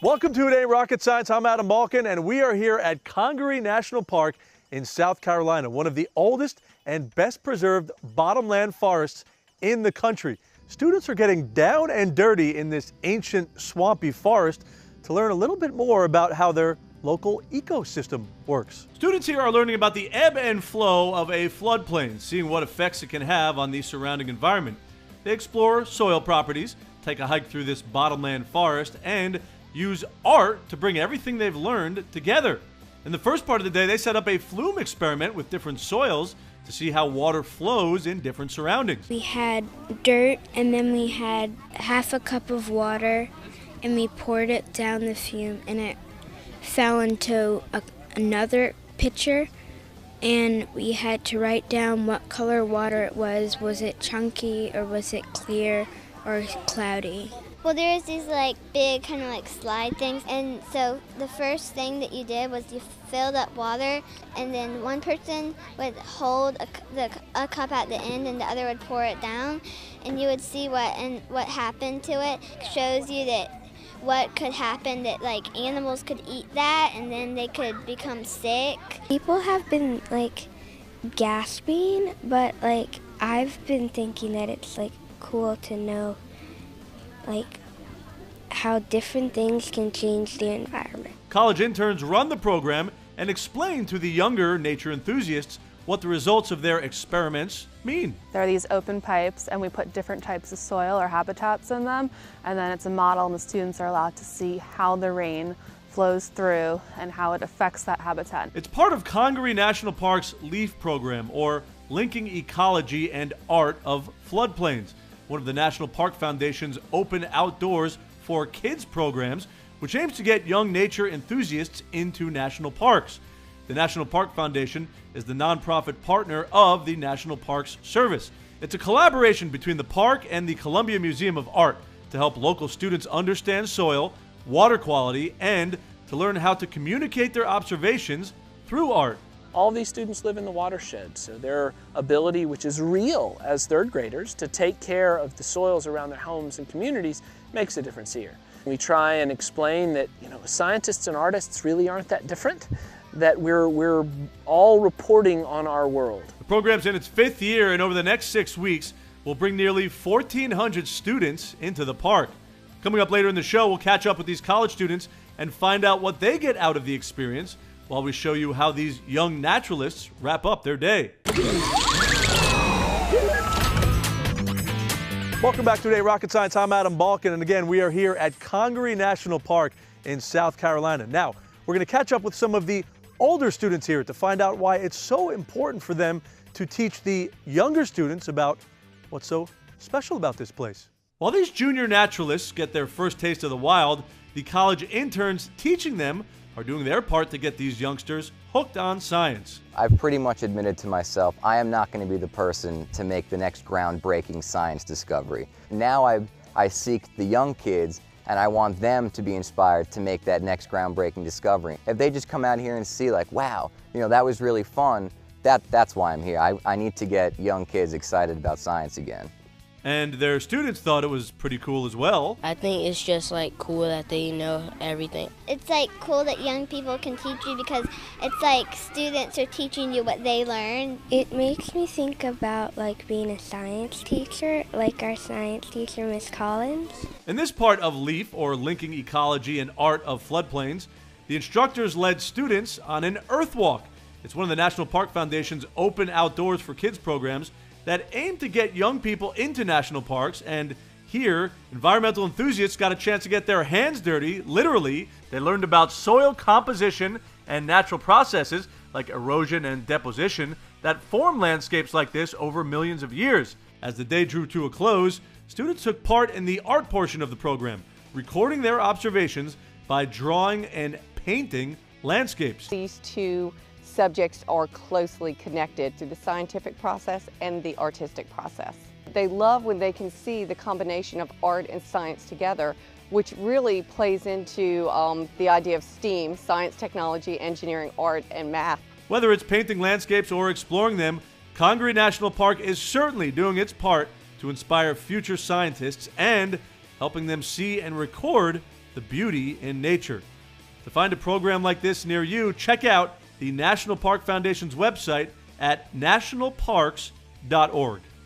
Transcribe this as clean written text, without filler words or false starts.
Welcome to Today Rocket Science. I'm Adam Balkin, and we are here at Congaree National Park in South Carolina, one of the oldest and best preserved bottomland forests in the country. Students are getting down and dirty in this ancient swampy forest to learn a little bit more about how their local ecosystem works. Students here are learning about the ebb and flow of a floodplain, seeing what effects it can have on the surrounding environment. They explore soil properties, take a hike through this bottomland forest, and use art to bring everything they've learned together. In the first part of the day, they set up a flume experiment with different soils to see how water flows in different surroundings. We had dirt, and then we had half a cup of water, and we poured it down the fume, and it fell into another pitcher, and we had to write down what color water it was. Was it chunky, or was it clear, or cloudy? Well, there's these big kind of slide things, and so the first thing that you did was you filled up water, and then one person would hold a cup at the end, and the other would pour it down, and you would see what happened to it. Shows you that what could happen, that animals could eat that, and then they could become sick. People have been gasping, but I've been thinking that it's cool to know how different things can change the environment. College interns run the program and explain to the younger nature enthusiasts what the results of their experiments mean. There are these open pipes, and we put different types of soil or habitats in them, and then it's a model, and the students are allowed to see how the rain flows through and how it affects that habitat. It's part of Congaree National Park's LEAF program, or Linking Ecology and Art of Floodplains, one of the National Park Foundation's Open Outdoors for Kids programs, which aims to get young nature enthusiasts into national parks. The National Park Foundation is the nonprofit partner of the National Parks Service. It's a collaboration between the park and the Columbia Museum of Art to help local students understand soil, water quality, and to learn how to communicate their observations through art. All these students live in the watershed, so their ability, which is real as third graders, to take care of the soils around their homes and communities makes a difference here. We try and explain that, scientists and artists really aren't that different, that we're all reporting on our world. The program's in its 5th year, and over the next 6 weeks, we'll bring nearly 1,400 students into the park. Coming up later in the show, we'll catch up with these college students and find out what they get out of the experience, while we show you how these young naturalists wrap up their day. Welcome back to Today Rocket Science. I'm Adam Balkin, and again, we are here at Congaree National Park in South Carolina. Now, we're going to catch up with some of the older students here to find out why it's so important for them to teach the younger students about what's so special about this place. While these junior naturalists get their first taste of the wild, the college interns teaching them are doing their part to get these youngsters hooked on science. I've pretty much admitted to myself, I am not going to be the person to make the next groundbreaking science discovery. Now I seek the young kids, and I want them to be inspired to make that next groundbreaking discovery. If they just come out here and see wow, that was really fun, that's why I'm here. I need to get young kids excited about science again. And their students thought it was pretty cool as well. I think it's just cool that they know everything. It's cool that young people can teach you, because it's students are teaching you what they learn. It makes me think about being a science teacher, like our science teacher, Miss Collins. In this part of LEAF, or Linking Ecology and Art of Floodplains, the instructors led students on an Earth Walk. It's one of the National Park Foundation's Open Outdoors for Kids programs that aim to get young people into national parks, and here, environmental enthusiasts got a chance to get their hands dirty, literally. They learned about soil composition and natural processes like erosion and deposition that form landscapes like this over millions of years. As the day drew to a close, students took part in the art portion of the program, recording their observations by drawing and painting landscapes. These two subjects are closely connected through the scientific process and the artistic process. They love when they can see the combination of art and science together which really plays into the idea of STEAM, science, technology, engineering, art, and math. Whether it's painting landscapes or exploring them, Congaree National Park is certainly doing its part to inspire future scientists and helping them see and record the beauty in nature. To find a program like this near you, check out the National Park Foundation's website at nationalparks.org.